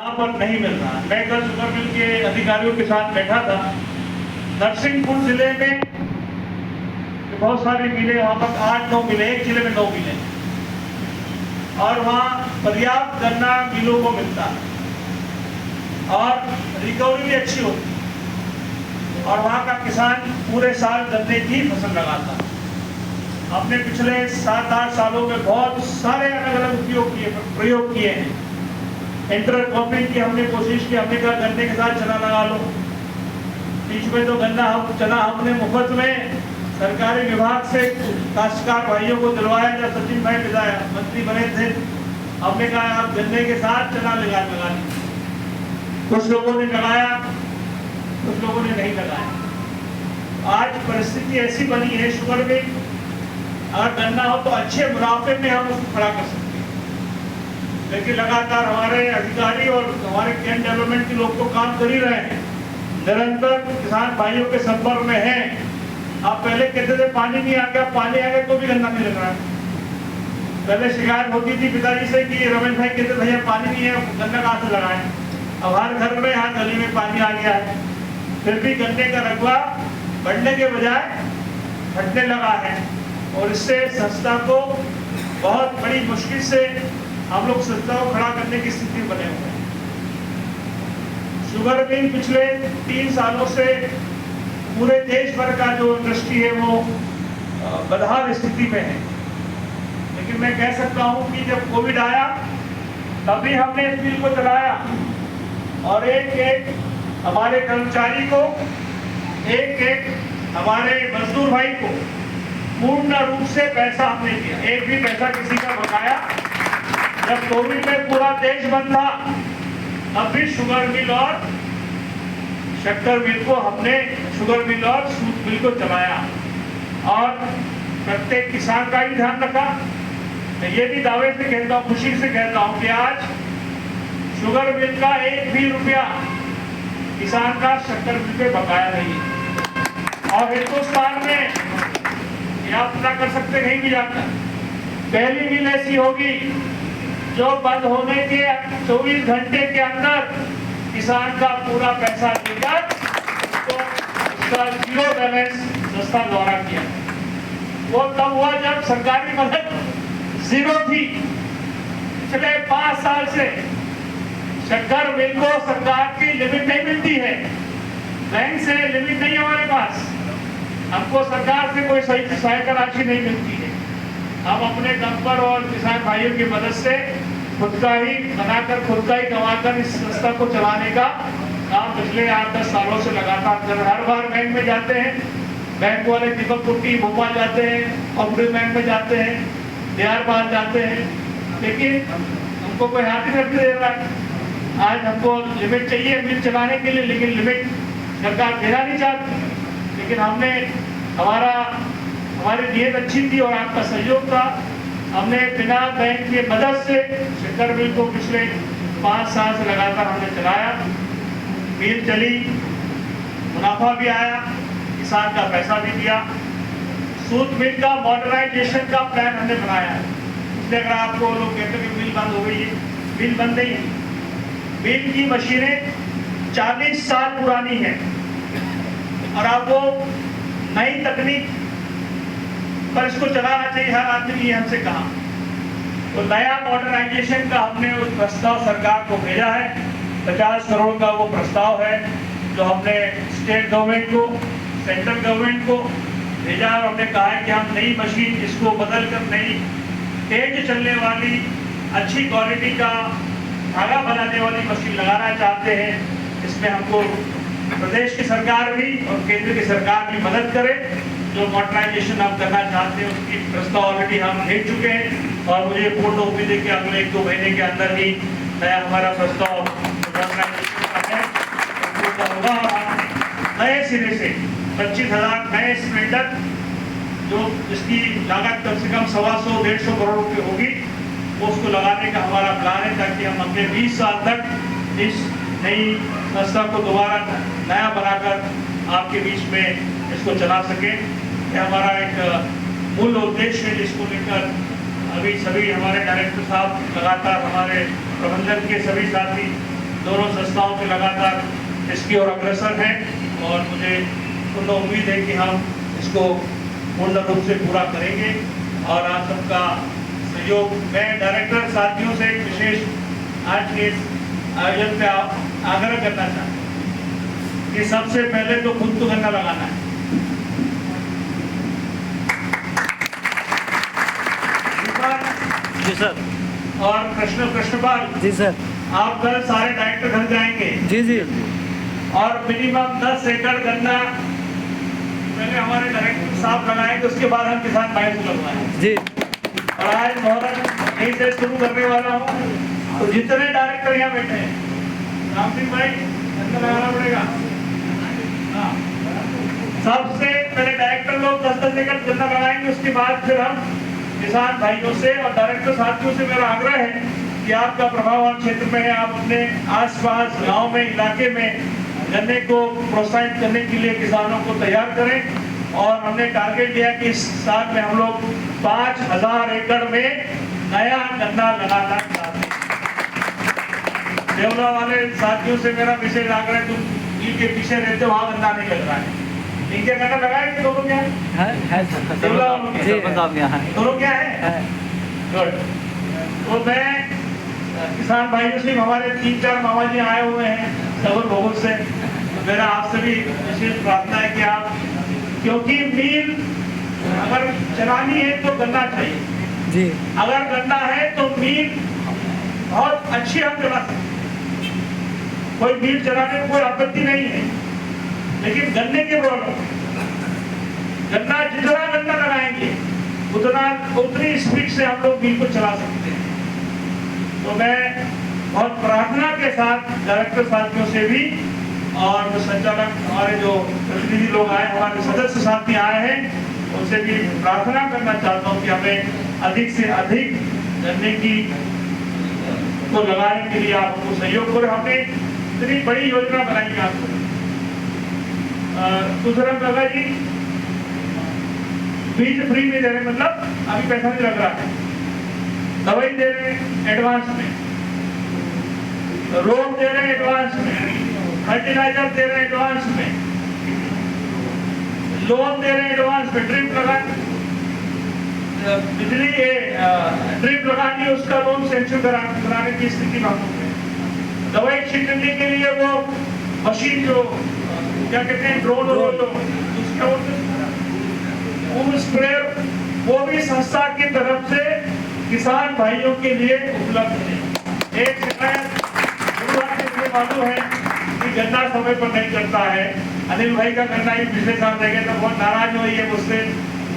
यहाँ पर नहीं मिल रहा। मैं कल शुगर मिल के अधिकारियों के साथ बैठा था। नरसिंहपुर जिले में बहुत सारे मिले, वहाँ पर 8-9 मिले, एक जिले में 9 मिले और वहाँ पर्याप्त गन्ना मिलों को मिलता है और रिकवरी भी अच्छी होती है और वहाँ का किसान पूरे साल गन्ने की फसल लगाता है। हमने पिछले 7-8 सालों में बहुत सारे अलग अलग प्रयोग किए हैं। इंटरक्रॉपिंग की हमने कोशिश की, हमने कहा गन्ने के साथ चना लगा लो। बीच में तो चना हमने मुफ्त में सरकारी विभाग से काश्तकार भाइयों को दिलवाया जब सचिन भाई विधायक मंत्री बने थे। हमने कहा आप गन्ने के साथ चना लगा लीजिए। कुछ लोगों ने लगाया, कुछ लोगों ने नहीं लगाया। आज परिस्थिति ऐसी बनी है शुगर में, अगर गन्ना हो तो अच्छे मुनाफे में हम उसको खड़ा कर सकते हैं, लेकिन लगातार हमारे अधिकारी और हमारे कैन डेवलपमेंट के लोग तो काम कर ही रहे हैं, निरंतर किसान भाइयों के संपर्क में हैं। आप पहले कहते थे पानी नहीं आ गया, पानी आ गया तो भी गन्ना नहीं लग रहा है। पहले शिकायत होती थी पिताजी से कि रमेश भाई कहते भैया पानी नहीं है, गन्ना कहाँ से लगाएं। अब हर घर में हर गली में पानी आ गया है, फिर भी गन्ने का रकबा बढ़ने के बजाय घटने लगा है और इससे संस्था को बहुत बड़ी मुश्किल से हम लोग संस्था को खड़ा करने की स्थिति में बने हुए हैं। शुगर मिल पिछले 3 सालों से पूरे देश भर का जो इंडस्ट्री है वो बदहाल स्थिति में है, लेकिन मैं कह सकता हूं कि जब कोविड आया तभी हमने इस मिल को चलाया और एक हमारे कर्मचारी को, एक हमारे मजदूर भाई को पूर्ण रूप से पैसा हमने दिया। एक भी पैसा किसी का बकाया। जब कोविड में पूरा देश बंद था तब भी शुगर मिल और शक्कर मिल को हमने, शुगर मिल और सूत मिल को चलाया और प्रत्येक किसान का ही ध्यान रखा। मैं ये भी दावे से कहता हूँ, खुशी से कहता हूँ कि आज शुगर मिल का 1 भी रुपया किसान का शक्कर मिल पे बकाया नहीं है। और हिंदुस्तान में आप पता कर सकते कहीं भी जाकर, पहली मिल ऐसी होगी जो बंद होने के 24 घंटे के अंदर किसान का पूरा पैसा देकर तो उसका 0 बैलेंस संस्था द्वारा किया। वो तब हुआ जब सरकारी मदद 0 थी। पिछले 5 साल से शक्कर मिल को सरकार की लिमिट नहीं मिलती है, बैंक से लिमिट नहीं है हमारे पास, हमको सरकार से कोई सहायता राशि नहीं मिलती है। हम अपने दम पर और किसान भाइयों की मदद से खुद का ही बनाकर, खुद का ही कमाकर इस संस्था को चलाने का काम पिछले 8-10 सालों से लगातार कर। हर बार बैंक में जाते हैं, बैंक वाले दीपक कुट्टी भोपाल जाते हैं, कॉपरेटिव बैंक में जाते हैं, बिहार जाते हैं, लेकिन हमको कोई हाथ ही नहीं दे रहा है। आज हमको लिमिट चाहिए मिल चलाने के लिए, लेकिन लिमिट सरकार देना नहीं चाहती। लेकिन हमने हमारी नीयत अच्छी थी और आपका सहयोग था। हमने बिना बैंक की मदद से शक्कर मिल को पिछले 5 साल से लगातार हमने चलाया। मिल चली, मुनाफा भी आया, किसान का पैसा भी दिया। सूत मिल का मॉडर्नाइजेशन का प्लान हमने बनाया है। इसलिए अगर आपको लोग कहते हैं कि मिल बंद हो गई है, मिल बंद नहीं है। मिल की मशीनें 40 साल पुरानी है और अब वो नई तकनीक पर इसको चलाना चाहिए हर आदमी ने हमसे कहा। तो नया मॉडर्नाइजेशन का हमने उस प्रस्ताव सरकार को भेजा है। 50 करोड़ का वो प्रस्ताव है जो हमने स्टेट गवर्नमेंट को, सेंट्रल गवर्नमेंट को भेजा और हमने कहा है कि हम नई मशीन इसको बदल कर नई तेज चलने वाली अच्छी क्वालिटी का धागा बनाने वाली मशीन लगाना चाहते हैं। इसमें हमको प्रदेश की सरकार भी और केंद्र की सरकार भी मदद करे। जो मॉडर्नाइजेशन हम करना चाहते हैं उसकी प्रस्ताव ऑलरेडी हम भेज चुके हैं और मुझे पूर्ण उम्मीद है कि अगले 1-2 महीने के अंदर ही नया हमारा प्रस्ताव मॉडर्नाइजेशन का है पूर्ण होगा। नए सिरे से 25,000 नए सिलेंडर, जो जिसकी लागत कम से कम 125-150 करोड़ रुपये होगी, उसको लगाने का हमारा प्लान है ताकि हम अगले 20 साल तक इस नई संस्था को दोबारा नया बनाकर आपके बीच में इसको चला सके। यह हमारा एक मूल उद्देश्य है जिसको लेकर अभी सभी हमारे डायरेक्टर साहब लगातार, हमारे प्रबंधन के सभी साथी दोनों संस्थाओं के लगातार इसकी ओर अग्रसर हैं और मुझे पूर्ण उम्मीद है कि हम इसको पूर्ण रूप से पूरा करेंगे और आप सबका सहयोग। मैं डायरेक्टर साथियों से एक विशेष आज के इस आयोजन पे आग्रह करना चाहता हूँ कि सबसे पहले तो खुद को गन्ना लगाना है। जी सर। और कृष्णपाल जी सर। आप कल सारे डायरेक्टर घर जाएंगे। जी जी। और मिनिमम 10 एकड़ गन्ना पहले हमारे डायरेक्टर साहब लगाएंगे, उसके बाद हम किसान भाई को लगवाएंगे। जी। और आज मुहूर्त यहीं से शुरू करने वाला हूँ। तो जितने डायरेक्टर यहाँ बैठे हैं, राम सिंह भाई गन्ना लगाना पड़ेगा। हाँ, सबसे पहले डायरेक्टर लोग 10-10 एकड़ गन्ना लगाएंगे, उसके बाद फिर हम किसान भाइयों से और डायरेक्टर साथियों से मेरा आग्रह है कि आपका प्रभाववान क्षेत्र में है, आप अपने आसपास गांव में, इलाके में गन्ने को प्रोत्साहित करने के लिए किसानों को तैयार करें। और हमने टारगेट दिया कि इस साल में हम लोग 5000 एकड़ में नया गन्ना लगाना चाहते हैं। देवला वाले साथियों से मेरा विशेष आग्रह, तुम मील के पीछे रहते हो, वहाँ गन्ना नहीं लग रहा है। इनके गन्ना लगाए दोनों क्या है? दोनों क्या है? गुड। तो मैं किसान भाइयों से, हमारे 3-4 मामा जी आए हुए हैं सबल भोगल से, तो मेरा आपसे भी विशेष प्रार्थना है कि आप, क्योंकि मील अगर चलानी है तो गन्ना चाहिए जी। अगर गन्ना है तो मील बहुत अच्छी हम चला सकते हैं, कोई मील चलाने में कोई आपत्ति नहीं है। लेकिन गन्ने की प्रॉब्लम, गन्ना जितना गन्ना लगाएंगे उतनी स्पीड से हम लोग मील को चला सकते हैं। तो मैं बहुत प्रार्थना के साथ डायरेक्टर साथियों से भी और जो संचालक हमारे जो प्रतिनिधि लोग आए, हमारे सदस्य साथी आए हैं, उनसे भी प्रार्थना करना चाहता हूँ कि हमें अधिक से अधिक गन्ने की को लगाने के लिए आप हमको सहयोग करें। हमने इतनी बड़ी योजना बनाई है आपको। दूसरा लगा जी, बीज फ्री में दे रहे, मतलब अभी पैसा नहीं लग रहा है, दवाई दे रहे हैं एडवांस में, रोड दे रहे हैं एडवांस में, फर्टिलाइजर दे रहे हैं एडवांस में, लोन दे रहे हैं एडवांस में, ड्रिप लगा बिजली ड्रिप लगानी है, उसका लोन सेंक्शन कराने की स्थिति में हम हैं। दवाई छिड़कने के लिए वो मशीन जो क्या कहते हैं, ड्रोन उसका स्प्रेयर, वो भी संस्था की तरफ से किसान भाइयों के लिए उपलब्ध है। एक शिकायत मालूम है कि गन्ना समय पर नहीं करता है। अनिल भाई का गन्ना ही पिछले साल रह गया था, बहुत नाराज हुई है मुझसे,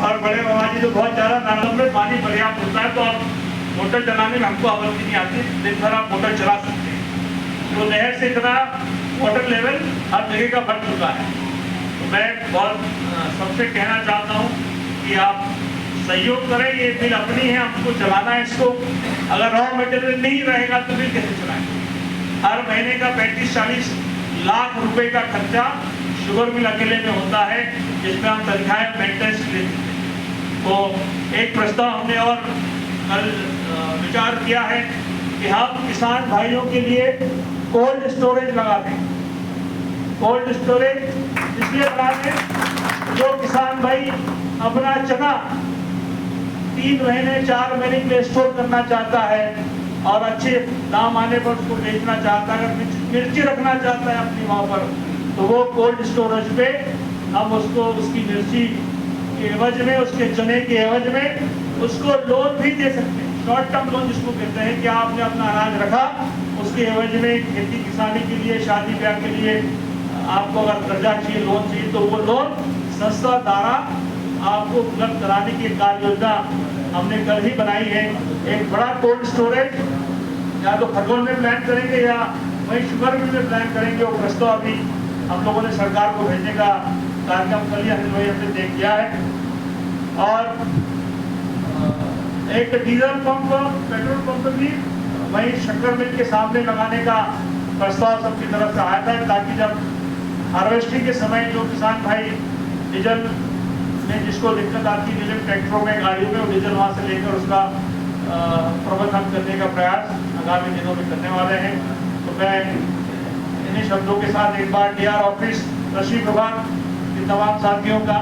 और बड़े बाबा जी तो बहुत ज्यादा नाराज में पानी पर्याप्त होता है, तो आप मोटर चलाने में हमको आपत्ति नहीं आती, दिन भर आप मोटर चला सकते हैं। तो नहर से इतना वाटर लेवल हर जगह का बढ़ चुका है। तो मैं बहुत सबसे कहना चाहता हूँ कि आप सहयोग करें, ये बिल अपनी है, हमको चलाना है इसको। अगर रॉ मटेरियल नहीं रहेगा तो बिल कैसे चलाएंगे? हर महीने का 35-40 लाख रुपए का खर्चा शुगर मिल अकेले में होता है, जिसमें हम तनख्वाहें मेंटेनेंस लेते हैं। तो एक प्रस्ताव हमने और कल विचार किया है कि हम किसान भाइयों के लिए कोल्ड स्टोरेज लगा दें। कोल्ड स्टोरेज इसलिए लगा दें, जो किसान भाई अपना चना 3 महीने 4 महीने के लिए स्टोर करना चाहता है और अच्छे दाम आने पर उसको बेचना चाहता है, अगर मिर्ची रखना चाहता है अपनी वहाँ पर, तो वो कोल्ड स्टोरेज पे हम उसको उसकी मिर्ची के एवज में, उसके चने के एवज में उसको लोन भी दे सकते हैं। शॉर्ट टर्म लोन जिसको कहते हैं कि आपने अपना अनाज रखा, उसके एवज में खेती किसानी के लिए, शादी ब्याह के लिए आपको अगर कर्जा चाहिए, लोन चाहिए, तो वो लोन संस्था द्वारा आपको उपलब्ध कराने की कार्य योजना हमने कल ही बनाई है। एक बड़ा कोल्ड स्टोरेज या तो खरगोन में प्लान करेंगे या वहीं शुगर मिल में प्लान करेंगे। वो प्रस्ताव अभी हम लोगों ने सरकार को भेजने का कार्यक्रम कल ही हमने तय किया है। और एक डीजल पंप, पेट्रोल पंप भी वहीं शंकर मिल के सामने लगाने का प्रस्ताव सबकी तरफ से आया था, ताकि जब हार्वेस्टिंग के समय जो किसान भाई डीजल में जिसको दिक्कत आती है, डीजल ट्रैक्टरों में, गाड़ियों में, वो डीजल वहाँ से लेकर उसका प्रबंधन करने का प्रयास आगामी दिनों में करने वाले हैं। तो मैं इन्हीं शब्दों के साथ एक बार डीआर ऑफिस, कृषि विभाग के तमाम साथियों का